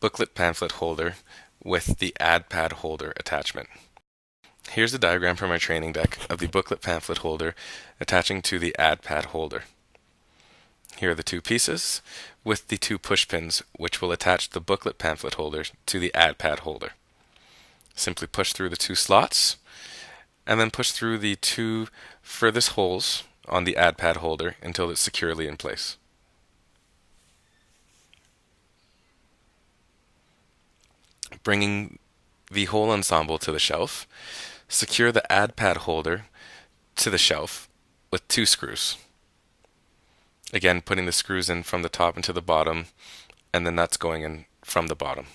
booklet pamphlet holder with the add pad holder attachment. Here's a diagram from my training deck of the booklet pamphlet holder attaching to the add pad holder. Here are the two pieces with the two push pins which will attach the booklet pamphlet holder to the add pad holder. Simply push through the two slots and then push through the two furthest holes on the add pad holder until it's securely in place. Bringing the whole ensemble to the shelf, secure the add pad holder to the shelf with two screws. Again, putting the screws in from the top into the bottom and the nuts going in from the bottom.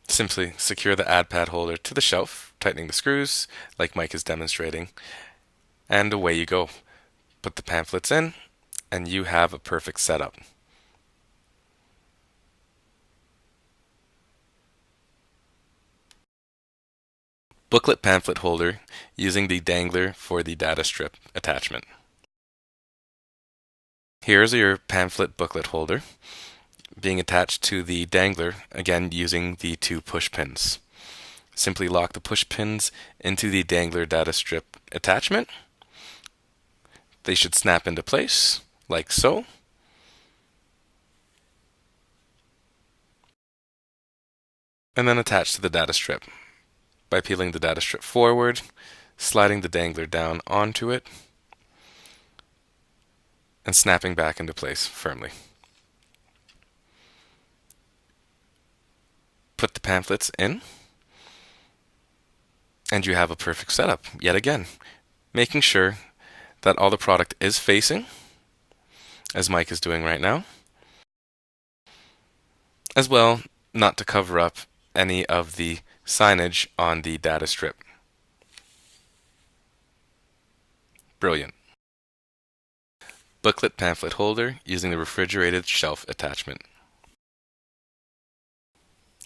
Simply secure the add pad holder to the shelf, tightening the screws like Mike is demonstrating, and away you go. Put the pamphlets in and you have a perfect setup. Booklet pamphlet holder using the dangler for the data strip attachment. Here's your pamphlet booklet holder being attached to the dangler, again using the two push pins. Simply lock the push pins into the dangler data strip attachment. They should snap into place, like so. And then attach to the data strip by peeling the data strip forward, sliding the dangler down onto it, and snapping back into place firmly. Put the pamphlets in, and you have a perfect setup yet again, making sure that all the product is facing, as Mike is doing right now, as well not to cover up any of the signage on the data strip. Brilliant. Booklet pamphlet holder using the refrigerated shelf attachment.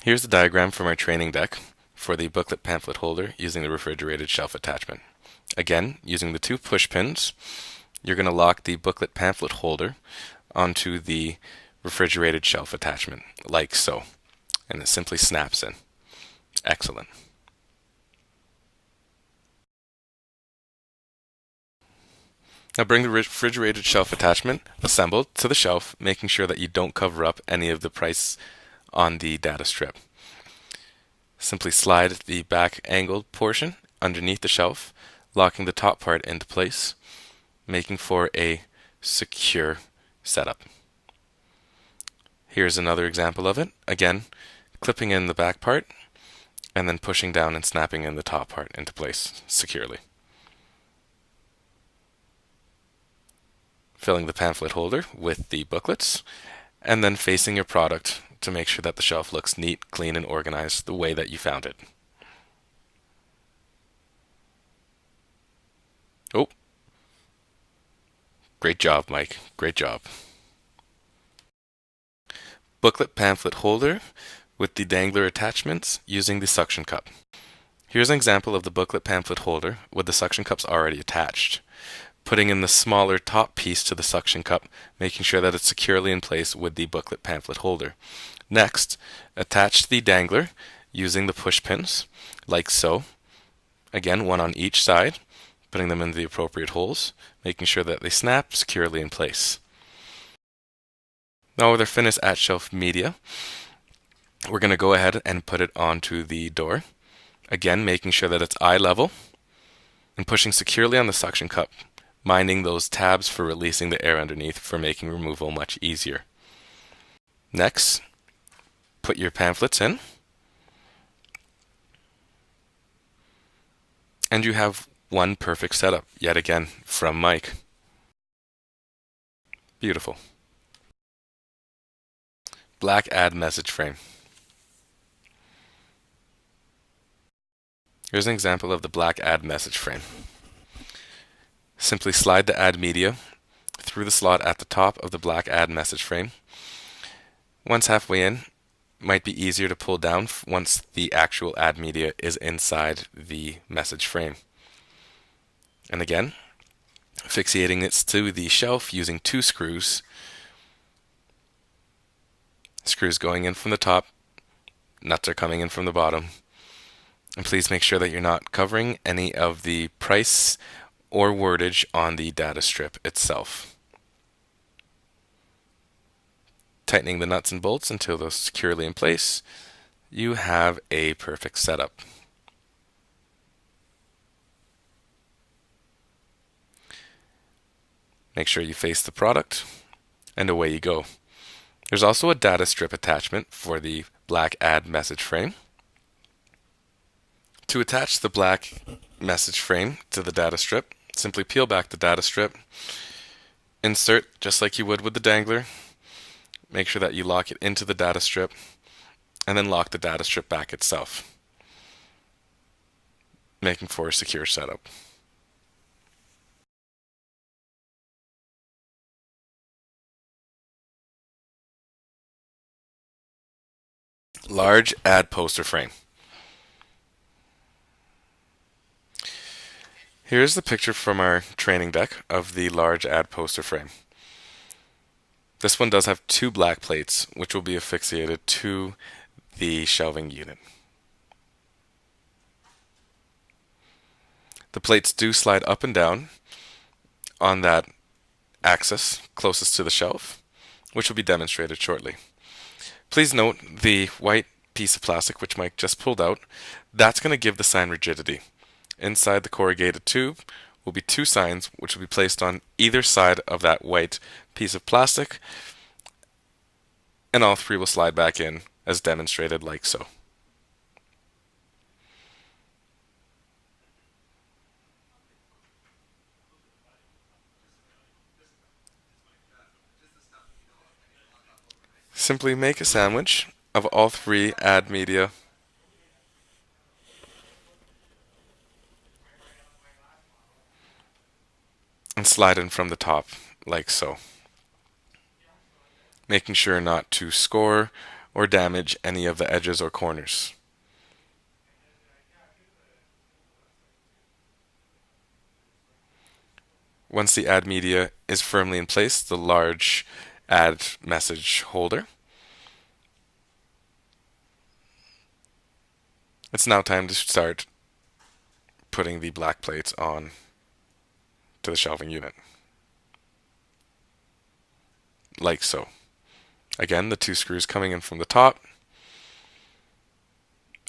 Here's the diagram from our training deck for the booklet pamphlet holder using the refrigerated shelf attachment. Again, using the two push pins, you're going to lock the booklet pamphlet holder onto the refrigerated shelf attachment, like so, and it simply snaps in. Excellent. Now bring the refrigerated shelf attachment assembled to the shelf, making sure that you don't cover up any of the price on the data strip. Simply slide the back angled portion underneath the shelf, locking the top part into place, making for a secure setup. Here's another example of it. Again, clipping in the back part and then pushing down and snapping in the top part into place securely. Filling the pamphlet holder with the booklets and then facing your product to make sure that the shelf looks neat, clean, and organized the way that you found it. Oh, great job, Mike. Great job. Booklet pamphlet holder with the dangler attachments using the suction cup. Here's an example of the booklet pamphlet holder with the suction cups already attached. Putting in the smaller top piece to the suction cup, making sure that it's securely in place with the booklet pamphlet holder. Next, attach the dangler using the push pins, like so. Again, one on each side, putting them in the appropriate holes, making sure that they snap securely in place. Now with our finished at-shelf media, we're going to go ahead and put it onto the door. Again, making sure that it's eye level and pushing securely on the suction cup, minding those tabs for releasing the air underneath for making removal much easier. Next, put your pamphlets in, and you have one perfect setup yet again from Mike. Beautiful. Black ad message frame. Here's an example of the black ad message frame. Simply slide the ad media through the slot at the top of the black ad message frame. Once halfway in, it might be easier to pull down once the actual ad media is inside the message frame. And again, fixating it to the shelf using 2 screws. Screws going in from the top, nuts are coming in from the bottom. And please make sure that you're not covering any of the price or wordage on the data strip itself. Tightening the nuts and bolts until they're securely in place, you have a perfect setup. Make sure you face the product, and away you go. There's also a data strip attachment for the black add message frame. To attach the black message frame to the data strip, simply peel back the data strip, insert just like you would with the dangler, make sure that you lock it into the data strip, and then lock the data strip back itself, making for a secure setup. Large ad poster frame. Here's the picture from our training deck of the large ad poster frame. This one does have 2 black plates, which will be affixated to the shelving unit. The plates do slide up and down on that axis closest to the shelf, which will be demonstrated shortly. Please note the white piece of plastic which Mike just pulled out, that's going to give the sign rigidity. Inside the corrugated tube will be 2 signs which will be placed on either side of that white piece of plastic, and all 3 will slide back in as demonstrated like so. Simply make a sandwich of all 3 ad media and slide in from the top like so, making sure not to score or damage any of the edges or corners. Once the ad media is firmly in place, the large ad message holder, it's now time to start putting the black plates on to the shelving unit. Like so. Again, the 2 screws coming in from the top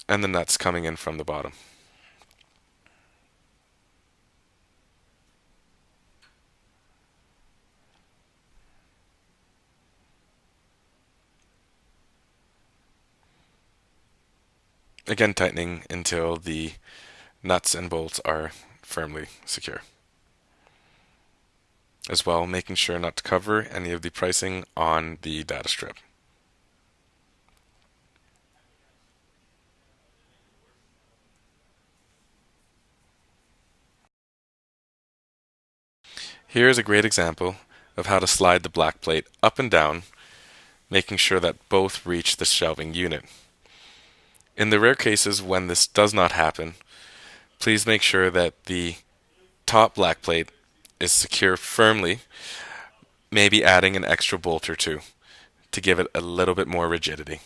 and the nuts coming in from the bottom. Again, tightening until the nuts and bolts are firmly secure. As well, making sure not to cover any of the pricing on the data strip. Here is a great example of how to slide the black plate up and down, making sure that both reach the shelving unit. In the rare cases when this does not happen, please make sure that the top black plate is secure firmly, maybe adding an extra bolt or 2 to give it a little bit more rigidity.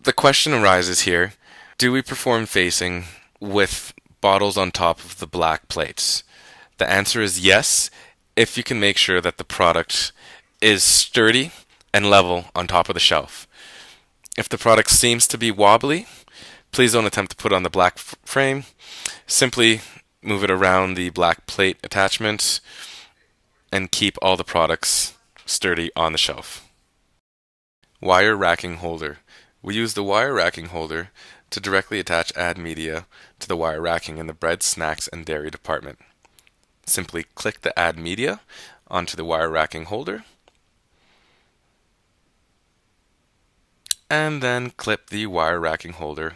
The question arises here, do we perform facing with bottles on top of the black plates? The answer is yes, if you can make sure that the product is sturdy and level on top of the shelf. If the product seems to be wobbly, please don't attempt to put on the black frame. Simply move it around the black plate attachment and keep all the products sturdy on the shelf. Wire racking holder. We use the wire racking holder to directly attach ad media to the wire racking in the bread, snacks, and dairy department. Simply click the ad media onto the wire racking holder, and then clip the wire racking holder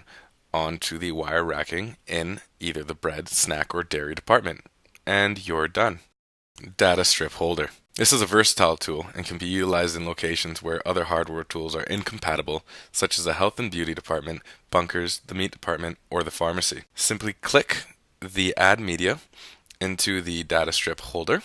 onto the wire racking in either the bread, snack, or dairy department. And you're done. Data strip holder. This is a versatile tool and can be utilized in locations where other hardware tools are incompatible, such as the health and beauty department, bunkers, the meat department, or the pharmacy. Simply click the Add Media into the data strip holder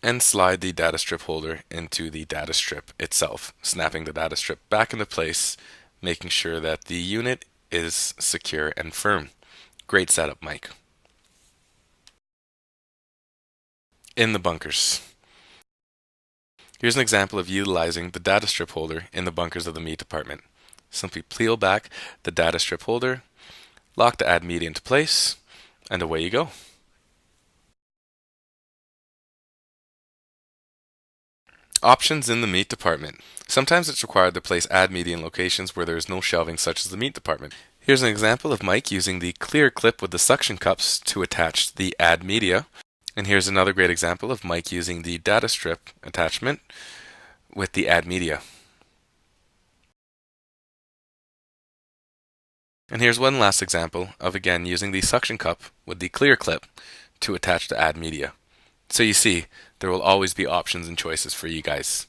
and slide the data strip holder into the data strip itself, snapping the data strip back into place, making sure that the unit is secure and firm. Great setup, Mike. In the bunkers. Here's an example of utilizing the data strip holder in the bunkers of the meat department. Simply peel back the data strip holder, lock the Add Media into place, and away you go. Options in the meat department. Sometimes it's required to place Add Media in locations where there is no shelving, such as the meat department. Here's an example of Mike using the clear clip with the suction cups to attach the Add Media. And here's another great example of Mike using the data strip attachment with the Add Media. And here's one last example of again using the suction cup with the clear clip to attach the Add Media. So you see, there will always be options and choices for you guys.